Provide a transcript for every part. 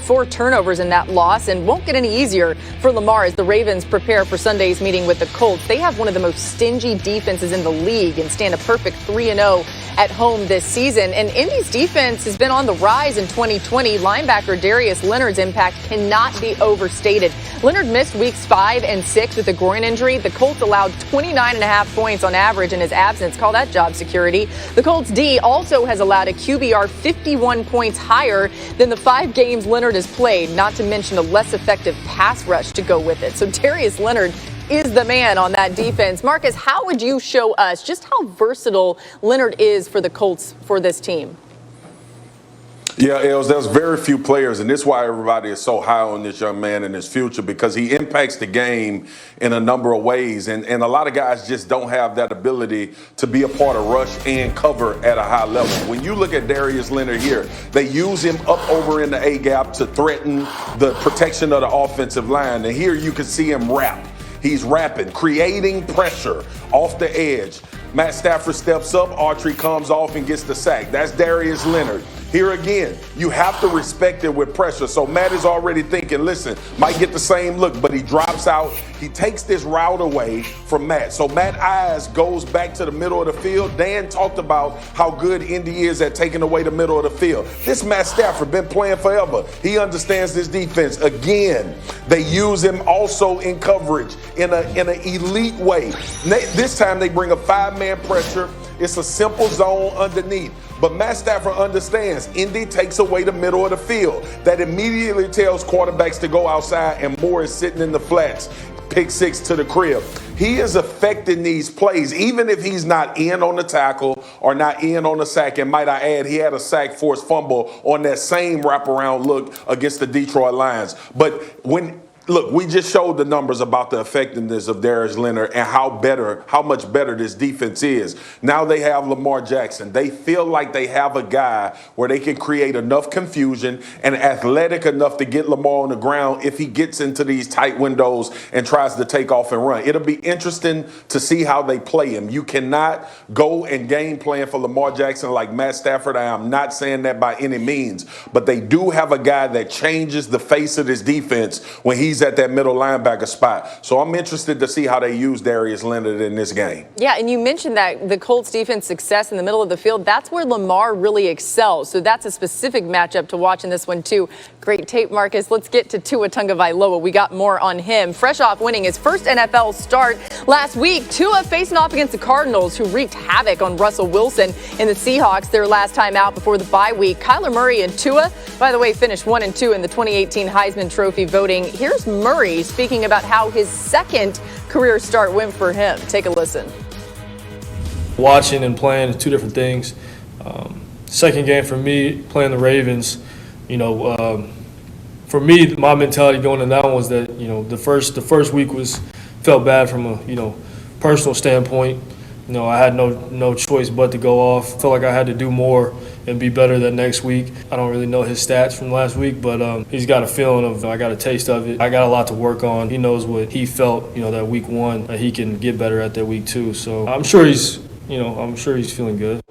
4 turnovers in that loss, and won't get any easier for Lamar as the Ravens prepare for Sunday's meeting with the Colts. They have one of the most stingy defenses in the league and stand a perfect 3-0 at home this season. And Indy's defense has been on the rise in 2020. Linebacker Darius Leonard's impact cannot be overstated. Leonard missed weeks 5 and 6 with a groin injury. The Colts allowed 29.5 points on average in his absence. Call that job security. The Colts D also has allowed a QBR 51 points higher than the 5 games Leonard has played, not to mention a less effective pass rush to go with it. So Darius Leonard is the man on that defense. Marcus, how would you show us just how versatile Leonard is for the Colts for this team? Yeah, Els, there's very few players, and this is why everybody is so high on this young man and his future, because he impacts the game in a number of ways, and a lot of guys just don't have that ability to be a part of rush and cover at a high level. When you look at Darius Leonard here, they use him up over in the A-gap to threaten the protection of the offensive line, and here you can see him wrap. He's rapping, creating pressure off the edge. Matt Stafford steps up, Autry comes off and gets the sack. That's Darius Leonard. Here again, you have to respect it with pressure. So Matt is already thinking, listen, might get the same look, but he drops out. He takes this route away from Matt. So Matt eyes goes back to the middle of the field. Dan talked about how good Indy is at taking away the middle of the field. This Matt Stafford been playing forever. He understands this defense. Again, they use him also in coverage in an elite way. This time they bring a 5-man pressure. It's a simple zone underneath. But Matt Stafford understands Indy takes away the middle of the field. That immediately tells quarterbacks to go outside, and Moore is sitting in the flats. Pick 6 to the crib. He is affecting these plays, even if he's not in on the tackle or not in on the sack. And might I add, he had a sack forced fumble on that same wraparound look against the Detroit Lions. But look, we just showed the numbers about the effectiveness of Darius Leonard and how much better this defense is. Now they have Lamar Jackson. They feel like they have a guy where they can create enough confusion and athletic enough to get Lamar on the ground if he gets into these tight windows and tries to take off and run. It'll be interesting to see how they play him. You cannot go and game plan for Lamar Jackson like Matt Stafford. I am not saying that by any means, but they do have a guy that changes the face of this defense when he's at that middle linebacker spot. So I'm interested to see how they use Darius Leonard in this game. Yeah, and you mentioned that the Colts defense success in the middle of the field, that's where Lamar really excels. So that's a specific matchup to watch in this one too. Great tape, Marcus. Let's get to Tua Tagovailoa. We got more on him. Fresh off winning his first NFL start last week, Tua facing off against the Cardinals, who wreaked havoc on Russell Wilson and the Seahawks their last time out before the bye week. Kyler Murray and Tua, by the way, finished 1-2 in the 2018 Heisman Trophy voting. Here's Murray speaking about how his second career start went for him. Take a listen. Watching and playing are two different things. Second game for me, playing the Ravens, for me, my mentality going into that one was that, the first week felt bad from a, personal standpoint. I had no choice but to go off. Felt like I had to do more and be better that next week. I don't really know his stats from last week, but he's got a feeling of, I got a taste of it. I got a lot to work on. He knows what he felt, that week 1, that he can get better at that week 2. So I'm sure he's feeling good.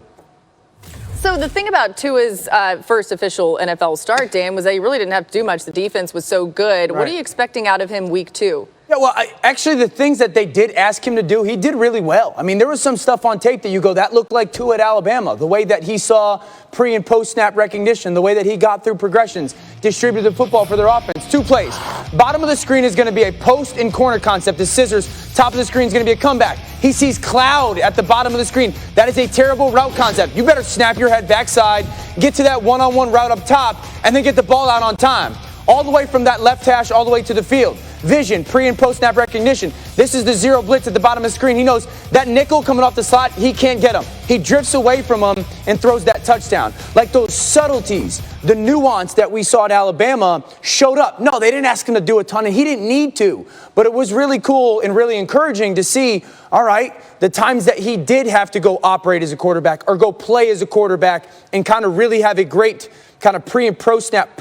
So the thing about Tua's first official NFL start, Dan, was that he really didn't have to do much. The defense was so good. Right. What are you expecting out of him week 2? Yeah, well, actually, the things that they did ask him to do, he did really well. I mean, there was some stuff on tape that you go, that looked like Tua at Alabama. The way that he saw pre- and post-snap recognition, the way that he got through progressions, distributed the football for their offense. 2 plays. Bottom of the screen is going to be a post and corner concept. The scissors. Top of the screen is going to be a comeback. He sees cloud at the bottom of the screen. That is a terrible route concept. You better snap your head backside, get to that one-on-one route up top, and then get the ball out on time. All the way from that left hash all the way to the field. Vision, pre- and post-snap recognition. This is the zero blitz at the bottom of the screen. He knows that nickel coming off the slot, he can't get him. He drifts away from him and throws that touchdown. Like those subtleties, the nuance that we saw at Alabama showed up. No, they didn't ask him to do a ton, and he didn't need to. But it was really cool and really encouraging to see, all right, the times that he did have to go operate as a quarterback or go play as a quarterback and kind of really have a great kind of pre- and post-snap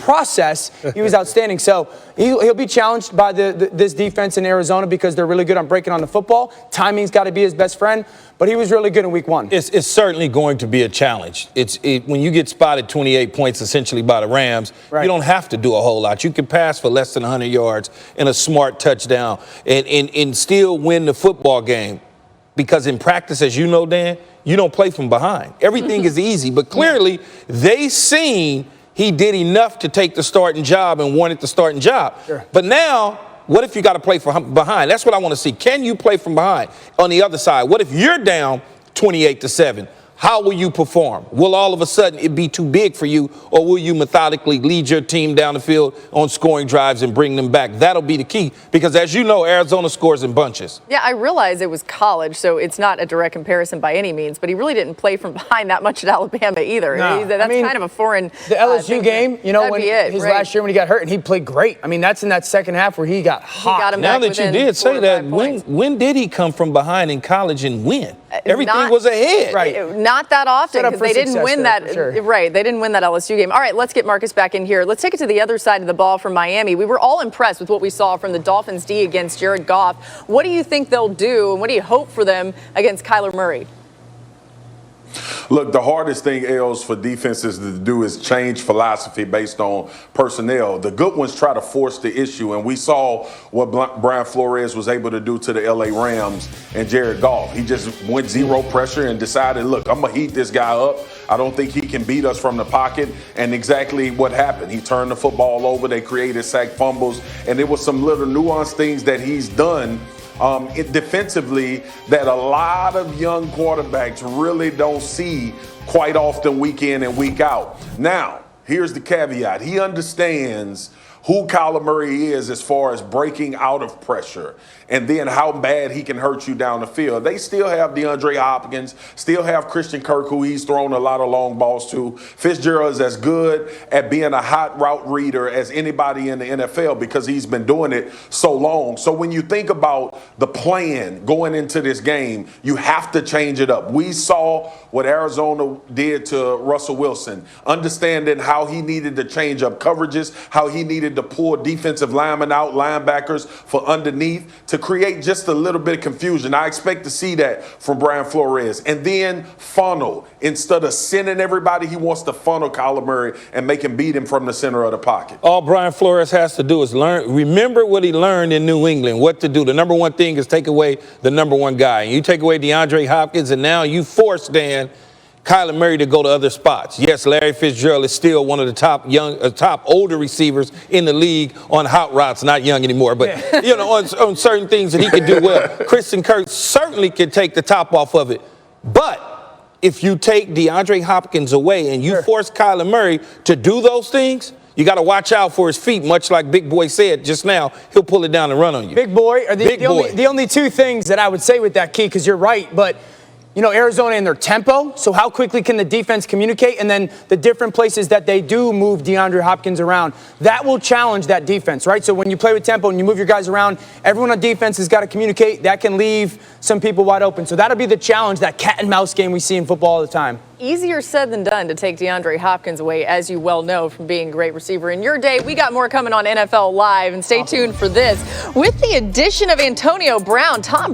process, he was outstanding. So he'll be challenged by this defense in Arizona because they're really good on breaking on the football. Timing's got to be his best friend, but he was really good in week 1. It's certainly going to be a challenge. When you get spotted 28 points essentially by the Rams, right, you don't have to do a whole lot. You can pass for less than 100 yards and a smart touchdown and still win the football game. Because in practice, as you know, Dan, you don't play from behind. Everything is easy, but clearly they seen he did enough to take the starting job and wanted the starting job. Sure. But now, what if you got to play from behind? That's what I want to see. Can you play from behind? On the other side, what if you're down 28-7? How will you perform? Will all of a sudden it be too big for you, or will you methodically lead your team down the field on scoring drives and bring them back? That'll be the key, because as you know, Arizona scores in bunches. Yeah, I realize it was college, so it's not a direct comparison by any means, but he really didn't play from behind that much at Alabama either. No. That's kind of a foreign. The LSU game, you know, last year when he got hurt, and he played great. I mean, that's in that second half where he got hot. He got him now back that you did say that, when did he come from behind in college and win? Everything was ahead. Right. Not that often, because they didn't win that. Sure. Right. They didn't win that LSU game. All right, let's get Marcus back in here. Let's take it to the other side of the ball from Miami. We were all impressed with what we saw from the Dolphins D against Jared Goff. What do you think they'll do, and what do you hope for them against Kyler Murray? Look, the hardest thing, Els, for defenses to do is change philosophy based on personnel. The good ones try to force the issue, and we saw what Brian Flores was able to do to the LA Rams and Jared Goff. He just went zero pressure and decided, look, I'm going to heat this guy up. I don't think he can beat us from the pocket. And exactly what happened. He turned the football over. They created sack fumbles, and there was some little nuanced things that he's done defensively that a lot of young quarterbacks really don't see quite often week in and week out. Now, here's the caveat. He understands who Kyler Murray is as far as breaking out of pressure and then how bad he can hurt you down the field. They still have DeAndre Hopkins, still have Christian Kirk, who he's thrown a lot of long balls to. Fitzgerald is as good at being a hot route reader as anybody in the NFL because he's been doing it so long. So when you think about the plan going into this game, you have to change it up. We saw what Arizona did to Russell Wilson, understanding how he needed to change up coverages, how he needed to pull defensive linemen out, linebackers for underneath to create just a little bit of confusion. I expect to see that from Brian Flores. And then funnel. Instead of sending everybody, he wants to funnel Kyler Murray and make him beat him from the center of the pocket. All Brian Flores has to do is remember what he learned in New England, what to do. The number one thing is take away the number one guy. And you take away DeAndre Hopkins, and now you force Kyler Murray to go to other spots. Yes, Larry Fitzgerald is still one of the top older receivers in the league on hot routes, not young anymore, but on certain things that he can do well. Christian Kirk certainly can take the top off of it. But if you take DeAndre Hopkins away and you force Kyler Murray to do those things, you got to watch out for his feet, much like Big Boy said just now. He'll pull it down and run on you. Big Boy are the only two things that I would say with that, Key, because you're right, but Arizona in their tempo, so how quickly can the defense communicate? And then the different places that they do move DeAndre Hopkins around, that will challenge that defense, right? So when you play with tempo and you move your guys around, everyone on defense has got to communicate. That can leave some people wide open. So that'll be the challenge, that cat and mouse game we see in football all the time. Easier said than done to take DeAndre Hopkins away, as you well know, from being a great receiver in your day. We got more coming on NFL Live, and stay tuned for this. With the addition of Antonio Brown, Tom